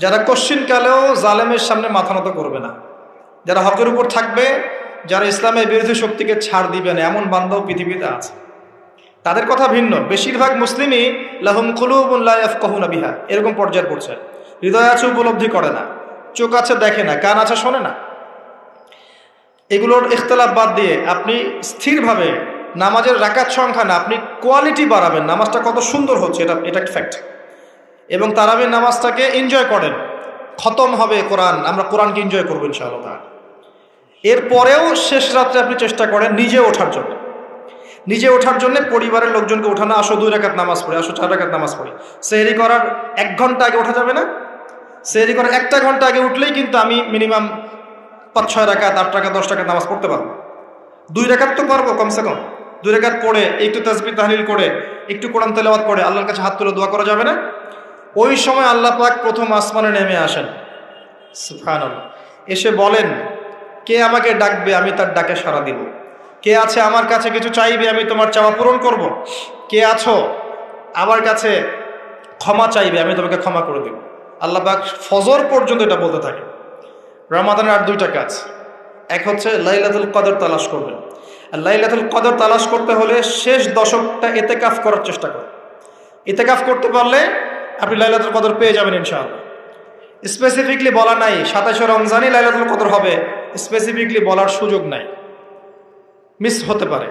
যারা কশ্চিনকালেও জালেমের সামনে মাথা নত করবে না, যারা হকের উপর থাকবে, যারা ইসলামের বিরোধী শক্তিকে ছাড় দিবে না, এমন বান্দাও পৃথিবীতে আছে। তাদের কথা ভিন্ন। বেশিরভাগ মুসলিমই লাহুম কুলুবুন লা ইয়াফকাহুনা বিহা, এরকম পর্যায়ে পড়ছে। হৃদয় আছে, উপলব্ধি করে না, চোখ আছে দেখে না, কান আছে শোনে না। এগুলোর ইখতিলাফ বাদ দিয়ে আপনি স্থিরভাবে নামাজের রাকাত সংখ্যা না, আপনি কোয়ালিটি বাড়াবেন। নামাজটা কত সুন্দর হচ্ছে, এটা একটা ফ্যাক্ট। এবং তারাবির নামাজটাকে এনজয় করেন। খতম হবে কোরআন, আমরা কোরআনকে এনজয় করবো ইনশাআল্লাহ। এরপরেও শেষ রাত্রে আপনি চেষ্টা করেন নিজে ওঠার জন্য পরিবারের লোকজনকে ওঠানো, আসো 2 রাকাত নামাজ পড়ি, আসো 4 রাকাত নামাজ পড়ি। সেহরি করার 1 ঘন্টা আগে ওঠা যাবে না? সেহরি করার 1টা ঘন্টা আগে উঠলেই কিন্তু আমি মিনিমাম 5-6 রাকাত, 8 রাকাত, 10 রাকাত নামাজ পড়তে পারবো। 2 রাকাত তো পারবো কমসে কম। 2 রাকাত পড়ে একটু তাসবিহ তাহলিল করে, একটু কোরআন তেলাওয়াত করে আল্লাহর কাছে হাত তুলে দোয়া করা যাবে না? ওই সময় আল্লাহ পাক প্রথম আসমানে নেমে আসেন, সুবহানাল্লাহ। এসে বলেন, কে আমাকে ডাকবে, আমি তার ডাকে সাড়া দিব। কে আছে আমার কাছে কিছু চাইবে, আমি তোমার চাওয়া পূরণ করব। কে আছো আমার কাছে ক্ষমা চাইবে, আমি তোমাকে ক্ষমা করে দেব। আল্লাহ পাক ফজর পর্যন্ত এটা বলতে থাকে। রমাদানের আর 2টা কাজ। এক হচ্ছে লাইলাতুল কদর তালাশ করবেন। আর লাইলাতুল কদর তালাশ করতে হলে শেষ দশকটা ইতিকাফ করার চেষ্টা করুন। ইতিকাফ করতে পারলে আপনি লাইলাতুল কদর পেয়ে যাবেন ইনশাআল্লাহ। স্পেসিফিকলি বলা নাই 27শে রমজানই লাইলাতুল কদর হবে, স্পেসিফিকলি বলার সুযোগ নাই, মিস হতে পারে।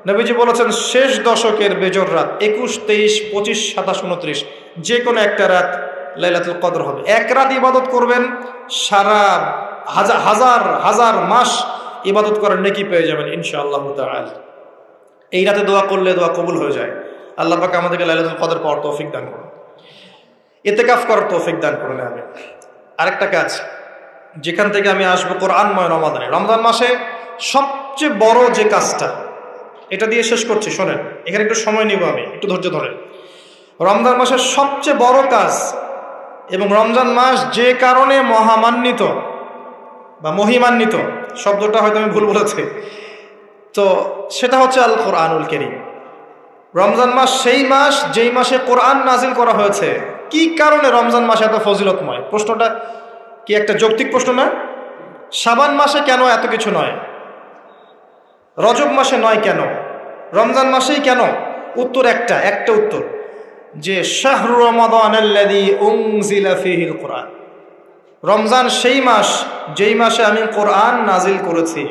নবীজি বলেছেন শেষ দশকের বেজর রাত 21, 23, 25, 27, 29 যে কোনো একটা রাত লাইলাতুল কদর হবে। এক রাত ইবাদত করবেন, সারা হাজার মাস ইবাদত করার নেকি পেয়ে যাবেন ইনশাআল্লাহ তাআলা। এই রাতে দোয়া করলে দোয়া কবুল হয়ে যায়। আল্লাহ পাক আমাদেরকে লাইলাতুল কদর পাওয়ার তৌফিক দান করুন, ইতিকাফ করার তৌফিক দান করুন। আমি আরেকটা কাজ যেখান থেকে আমি আসবো, কোরআনময় রমজান মাসে সবচেয়ে বড় যে কাজটা, এটা দিয়ে শেষ করছি, শোনেন। এখানে একটু সময় নিব, আমি একটু ধৈর্য ধরেন। রমজান মাসের সবচেয়ে বড় কাজ, এবং রমজান মাস যে কারণে মহামান্বিত বা মহিমান্বিত, শব্দটা হয়তো আমি ভুল বলেছি, তো সেটা হচ্ছে আল কোরআনুল কারীম। রমজান মাস সেই মাস যেই মাসে কোরআন নাজিল করা হয়েছে। কি কারণে রমজান মাসে এত ফজিলতময়? প্রশ্নটা কি একটা যৌক্তিক প্রশ্ন না? শাবান মাসে কেন এত কিছু নয়, রজব মাসে নয় কেন, রমজান মাসেই কেন? উত্তর একটা উত্তর, যে শাহরু রমাদানাল্লাযী উনজিলা ফীহিল কোরআন। রমজান সেই মাস যেই মাসে আমি কোরআন নাজিল করেছি।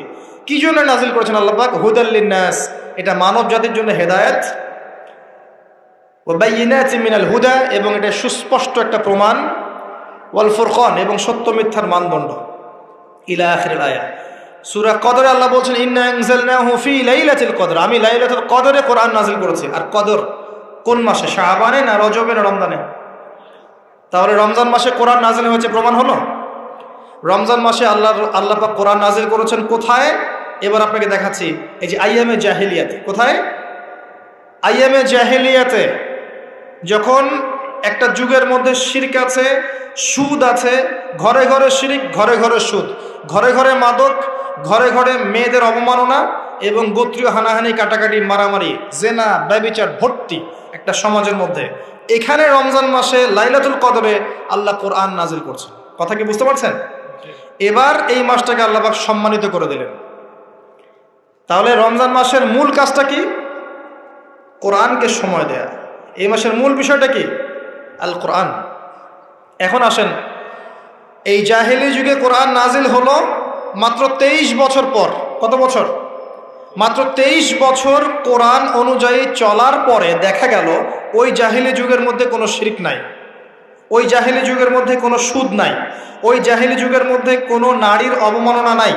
কি জন্য নাজিল করেছেন আল্লাহ পাক? হুদাল লিন্নাস, এটা মানব জাতির জন্য হেদায়েত, ওয়া বাইয়িনাতিন মিনাল হুদা, এবং এটা সুস্পষ্ট একটা প্রমাণ, ওয়াল ফুরকান, এবং সত্য মিথ্যার মানদণ্ড, ইলা আখিরিল আয়াত। সূরা কদরে আল্লাহ বলছেন ইন্না আনজালনাহু ফি লাইলাতুল কদর, আমি লাইলাতুল কদরে কোরআন নাজিল করেছি। আর কদর কোন মাসে? শাবানে না রজবে না রমজানে? তাহলে রমজান মাসে কোরআন নাজিল হয়েছে, প্রমাণ হলো। রমজান মাসে আল্লাহ পাক কোরআন নাজিল করেছেন কোথায়? এবার আপনাকে দেখাচ্ছি। এই যে আইয়ামে জাহেলিয়াতে। কোথায়? আইয়ামে জাহেলিয়াতে, যখন একটা যুগের মধ্যে শিরক আছে, সুদ আছে, ঘরে ঘরে শিরক, ঘরে ঘরে সুদ, ঘরে ঘরে মাদক, ঘরে ঘরে মেয়েদের অবমাননা, এবং গোত্রীয় হানাহানি, কাটাকাটি, মারামারি, জেনা, ব্যভিচার ভর্তি একটা সমাজের মধ্যে, এখানে রমজান মাসে লাইলাতুল কদরে আল্লাহ কোরআন নাজিল করছেন। কথা কি বুঝতে পারছেন? এবার এই মাসটাকে আল্লাহ পাক সম্মানিত করে দিলেন। তাহলে রমজান মাসের মূল কাজটা কি? কোরআনকে সময় দেয়া। এই মাসের মূল বিষয়টা কি? আল কোরআন। এখন আসেন, এই জাহেলি যুগে কোরআন নাজিল হলো মাত্র 23 বছর পর। কত বছর? মাত্র 23 বছর কোরআন অনুযায়ী চলার পরে দেখা গেল ওই জাহেলি যুগের মধ্যে কোনো শিরক নাই, ওই জাহেলি যুগের মধ্যে কোনো সুদ নাই, ওই জাহেলি যুগের মধ্যে কোনো নারীর অবমাননা নাই,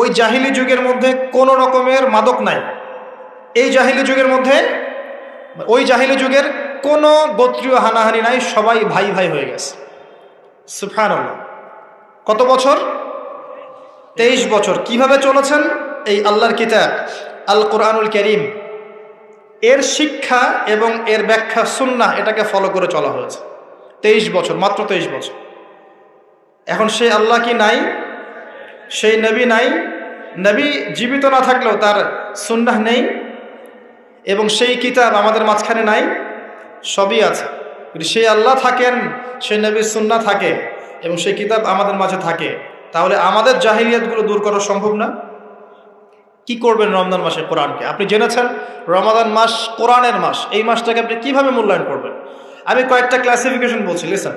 ওই জাহেলি যুগের মধ্যে কোনো রকমের মাদক নাই, এই জাহেলি যুগের মধ্যে ওই জাহেলি যুগের কোনো গোত্রীয় হানাহানি নাই, সবাই ভাই ভাই হয়ে গেছে। সুবহানাল্লাহ। কত বছর? 23 বছর। কিভাবে চলেছেন? এই আল্লাহর কিতাব আল কোরআনুল কারীম, এর শিক্ষা এবং এর ব্যাখ্যা সুন্নাহ, এটাকে ফলো করে চলা হয়েছে 23 বছর, মাত্র 23 বছর। এখন সেই আল্লাহ কি নাই? সেই নবী নাই? নবী জীবিত না থাকলেও তার সুন্নাহ নেই এবং সেই কিতাব আমাদের মাঝখানে নাই? সবই আছে। সেই আল্লাহ থাকেন, সেই নবীর সুন্নাহ থাকে এবং সেই কিতাব আমাদের মাঝে থাকে, তাহলে আমাদের জাহিলিয়াতগুলো দূর করা সম্ভব না? কি করবেন রমজান মাসে কোরআনকে? আপনি জেনেছেন রমাদান মাস কোরআনের মাস, এই মাসটাকে আপনি কিভাবে মূল্যায়ন করবেন? আমি কয়েকটা ক্লাসিফিকেশন বলছি, লিসেন,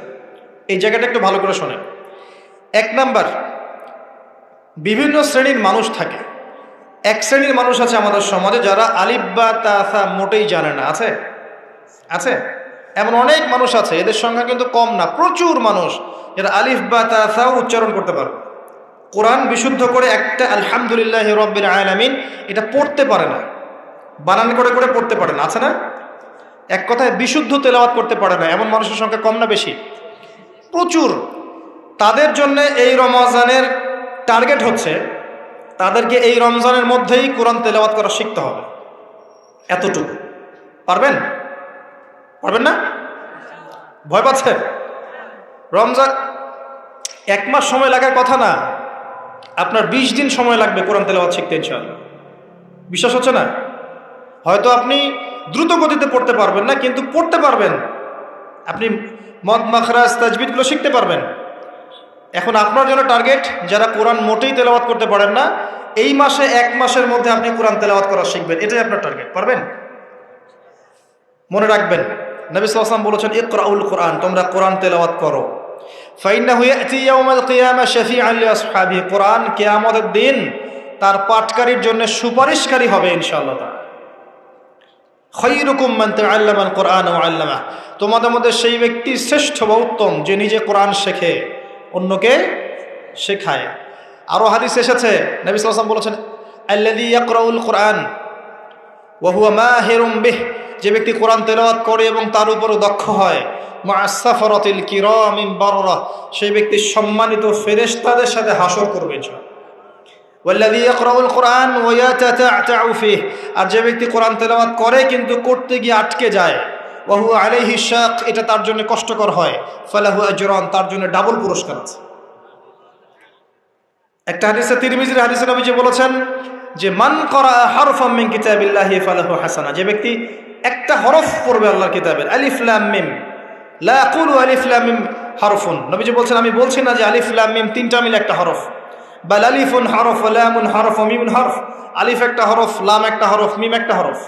এই জায়গাটা একটু ভালো করে শোনেন। 1 নাম্বার, বিভিন্ন শ্রেণীর মানুষ থাকে। এক শ্রেণীর মানুষ আছে আমাদের সমাজে যারা আলিফ বা তা মোটেই জানে না। আছে? আছে? এমন অনেক মানুষ আছে, এদের সংখ্যা কিন্তু কম না, প্রচুর মানুষ যারা আলিফ বা তা উচ্চারণ করতে পারে, কোরআন বিশুদ্ধ করে একটা আলহামদুলিল্লাহ রাব্বিল আলামিন এটা পড়তে পারে না, বানান করে করে পড়তে পারে না। আছে না? এক কথায় বিশুদ্ধ তেলাওয়াত করতে পারে না, এমন মানুষের সংখ্যা কম না বেশি? প্রচুর। তাদের জন্য এই রমজানের টার্গেট হচ্ছে তাদেরকে এই রমজানের মধ্যেই কোরআন তেলাওয়াত করা শিখতে হবে। এতটুকু পারবেন? পারবেন না? ভয় পাচ্ছেন? রমজান 1 মাস সময় লাগার কথা না, আপনার 20 দিন সময় লাগবে কোরআন তেলাওয়াত শিখতে ইনশাআল্লাহ। বিশ্বাস হচ্ছে না? হয়তো আপনি দ্রুত গতিতে পড়তে পারবেন না, কিন্তু পড়তে পারবেন। আপনি মদ মাখরাজ তাজবিদগুলো শিখতে পারবেন। এখন আপনার জন্য টার্গেট যারা কোরআন মোটেই তেলাওয়াত করতে পারেন না, এই মাসে 1 মাসের মধ্যে আপনি কোরআন তেলাওয়াত করা শিখবেন, এটাই আপনার টার্গেট। পারবেন? মনে রাখবেন, নবী সাল্লাল্লাহু আলাইহি ওয়াসাল্লাম বলেছেন ইকরাউল কোরআন, তোমরা কোরআন তেলাওয়াত করো। ফাইন্নাহু ইয়াতি ইয়াউমাল কিয়ামা শাফিআন লিআসহাবিহি, কোরআন কিয়ামতের দিন তার পাঠকারীর জন্য সুপারিশকারী হবে ইনশাআল্লাহ তাআলা। খায়রুকুম মান তাআল্লামাল কোরআন ওয়া আল্লামা, তোমাদের মধ্যে সেই ব্যক্তি শ্রেষ্ঠ বা উত্তম যে নিজে কোরআন শেখে, অন্যকে শেখায়। আরো হাদিস এসেছে, নবী সাল্লাল্লাহু আলাইহি ওয়াসাল্লাম বলেছেন আল্লাযী ইয়াকরাউল কোরআন ওয়া হুয়া মাহিরুম বিহি, যে ব্যক্তি কোরআন তেলাওয়াত করে এবং তার উপরও দক্ষ হয়, মা'আস সাফারাতিল কিরামিল বাররা, সেই ব্যক্তি সম্মানিত ফেরেশতাদের সাথে হাসর করবে ইনশাআল্লাহ। ওয়াল্লাযী ইয়াকরাউল কোরআন ওয়া ইয়াতাতা'তাউ ফিহি, আর যে ব্যক্তি কোরআন তেলাওয়াত করে কিন্তু করতে গিয়ে আটকে যায়, ওয়া হুয়া আলাইহি শাক, এটা তার জন্য কষ্টকর হয়, ফালাহু আজরান, তার জন্য ডাবল পুরস্কার আছে। একটা হাদিসে, তিরমিজির হাদিসে নবীজি বলেছেন যে মান ক্বারা হারফাম মিন কিতাবিল্লাহি ফালাহু হাসানা, যে ব্যক্তি একটা হরফ পড়বে আল্লাহর কিতাবের, আলিফ লাম মিম, লা আকুলু আলিফ লাম মিম হারফুন, নবীজি বলছেন আমি বলছি না যে আলিফ লাম মিম তিনটা মিলে একটা হরফ, বাল আলিফুন হরফ ওয়া লামুন হরফ ওয়া মিমুন হরফ, আলিফ একটা হরফ, লাম একটা হরফ, মিম একটা হরফ,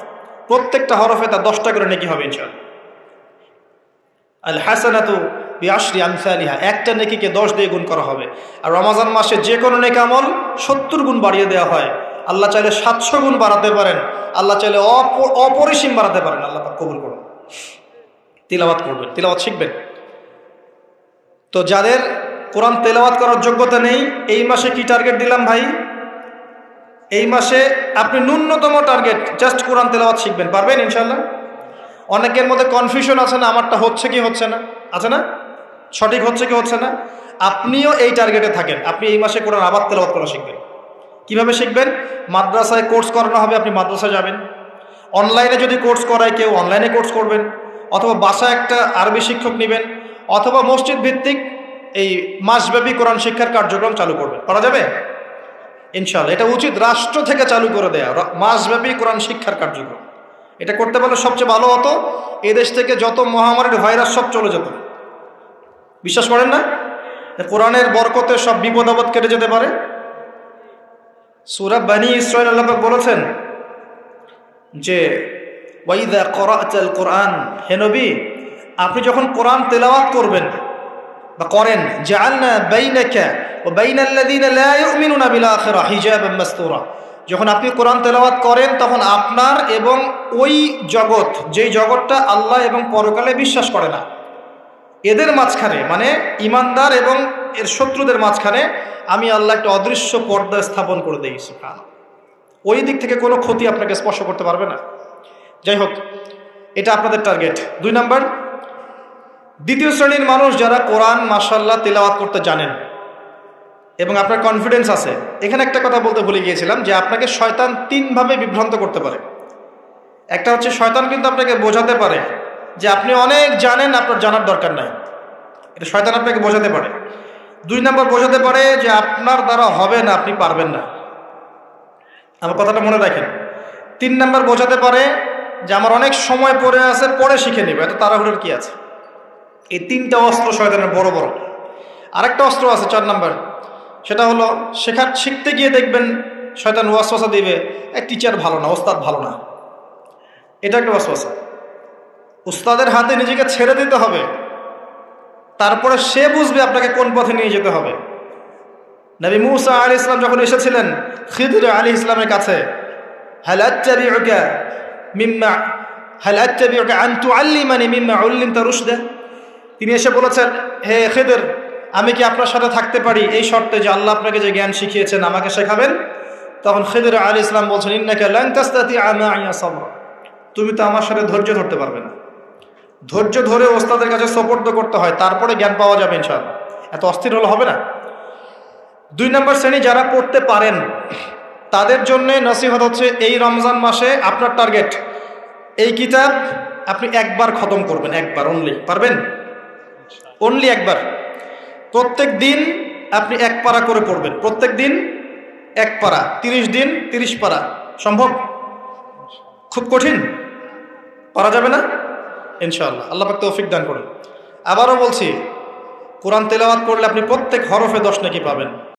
প্রত্যেকটা হরফে তার 10টা করে নেকি হবে ইনশাআল্লাহ। আল হাসানাতু বিআশরি আমসালিহা, একটা নেকিকে 10 দিয়ে গুণ করা হবে। আর রমজান মাসে যে কোনো নেক আমল 70 গুণ বাড়িয়ে দেওয়া হয়। আল্লাহ চাইলে 700 গুণ বাড়াতে পারেন, আল্লাহ চাইলে অপরিসীম বাড়াতে পারেন। আল্লাহ পাক কবুল করুন। তিলাওয়াত করবেন, তিলাওয়াত শিখবেন। তো যাদের কোরআন তেলাওয়াত করার যোগ্যতা নেই, এই মাসে কি টার্গেট দিলাম ভাই? এই মাসে আপনি ন্যূনতম টার্গেট জাস্ট কোরআন তেলাওয়াত শিখবেন, পারবেন ইনশাআল্লাহ? অনেকের মধ্যে কনফিউশন আছে না, আমারটা হচ্ছে কি হচ্ছে না, আছে না, সঠিক হচ্ছে কি হচ্ছে না। আপনিও এই টার্গেটে থাকেন, আপনি এই মাসে কোরআন আবার তেলাওয়াত করা শিখবেন। কিভাবে শিখবেন? মাদ্রাসায় কোর্স করানো হবে, আপনি মাদ্রাসায় যাবেন। অনলাইনে যদি কোর্স করায় কেউ, অনলাইনে কোর্স করবেন, অথবা বাসায় একটা আরবি শিক্ষক নেবেন, অথবা মসজিদ ভিত্তিক এই মাসব্যাপী কোরআন শিক্ষার কার্যক্রম চালু করবেন। করা যাবে ইনশাআল্লাহ। এটা উচিত রাষ্ট্র থেকে চালু করে দেয়া মাসব্যাপী কোরআন শিক্ষার কার্যক্রম। এটা করতে পারলে সবচেয়ে ভালো হতো, এই দেশ থেকে যত মহামারীর ভাইরাস সব চলে যেত। বিশ্বাস করেন না কোরআনের বরকতে সব বিপদ আপদ কেটে যেতে পারে? সূরা বনী ইসরাঈল আল্লাহ পাক বলেছেন যে ওয়াইদা ক্বরা'তাল কুরআন, হে নবী আপনি যখন কোরআন তেলাওয়াত করবেন বা করেন, জাআলনা বাইনাকা ওয়া বাইনাল্লাযীনা লা ইউমিনুনা বিল আখিরাহ হিজাবাম মাসতুরা, যখন আপনি কোরআন তেলাওয়াত করেন তখন আপনার এবং ওই জগৎ, যেই জগৎটা আল্লাহ এবং পরকালে বিশ্বাস করে না, এদের মাঝখানে মানে ইমানদার এবং এর শত্রুদের মাঝখানে আমি আল্লাহ একটা অদৃশ্য পর্দা স্থাপন করে দিই। সুবহানাল্লাহ। ওই দিক থেকে কোনো ক্ষতি আপনাকে স্পর্শ করতে পারবে না। যাই হোক, এটা আপনাদের টার্গেট। 2 নাম্বার, দ্বিতীয় শ্রেণীর মানুষ যারা কোরআন মাশাআল্লাহ তেলাওয়াত করতে জানেন এবং আপনার কনফিডেন্স আছে। এখানে একটা কথা বলতে ভুলে গিয়েছিলাম যে আপনাকে শয়তান 3 ভাবে বিভ্রান্ত করতে পারে। একটা হচ্ছে শয়তান কিন্তু আপনাকে বোঝাতে পারে যে আপনি অনেক জানেন, আপনার জানার দরকার নাই। এটা শয়তান আপনাকে বোঝাতে পারে। 2 নাম্বার বোঝাতে পারে যে আপনার দ্বারা হবে না, আপনি পারবেন না। আমার কথাটা মনে রাখেন। 3 নাম্বার বোঝাতে পারে যে আমার অনেক সময় পড়ে আছে, পরে শিখে নেবে, এত তাড়াহুড়োর কি আছে। এই 3টা অস্ত্র শয়তানের বড় বড়। আরেকটা অস্ত্র আছে 4 নাম্বার, সেটা হলো শিখতে গিয়ে দেখবেন শয়তান ওয়াসওয়াসা দিবে, এই টিচার ভালো না, ওস্তাদ ভালো না। এটা একটা ওয়াসওয়াসা। উস্তাদের হাতে নিজেকে ছেড়ে দিতে হবে, তারপরে সে বুঝবে আপনাকে কোন পথে নিয়ে যেতে হবে। নবী মূসা আলাইহিস সালাম যখন এসেছিলেন খিদর আলাইহিস সালামের কাছে, হাল আত্তাবিউকা আন তুআল্লিমানি মিম্মা উল্লিমতা রুশদা, তিনি এসে বলেছেন, হে খিদর আমি কি আপনার সাথে থাকতে পারি এই শর্তে যে আল্লাহ আপনাকে যে জ্ঞান শিখিয়েছেন আমাকে শেখাবেন? তখন খিদর আলাইহিস সালাম বলছেন, ইন্নাকা লান তাসতাতিআ মা'ইয়া সাবরা, তুমি তো আমার সাথে ধৈর্য ধরতে পারবে না। ধৈর্য ধরে ওস্তাদের কাছে সুপর্দ করতে হয়, তারপরে জ্ঞান পাওয়া যাবে ইনশাআল্লাহ। এত অস্থির হলে হবে না। 2 নম্বর শ্রেণী যারা পড়তে পারেন তাদের জন্য নসিহত হচ্ছে, এই রমজান মাসে আপনার টার্গেট এই কিতাব আপনি একবার খতম করবেন, একবার অনলি। পারবেন? অনলি একবার। প্রত্যেক দিন আপনি 1 পারা করে পড়বেন, প্রত্যেক দিন 1 পারা, 30 দিন 30 পারা। সম্ভব? খুব কঠিন? পারা যাবে না ইনশাআল্লাহ। আল্লাহ পাক তৌফিক দান করুন। আবারও বলছি, কোরআন তেলাওয়াত করলে আপনি প্রত্যেক হরফে 10 নেকি পাবেন।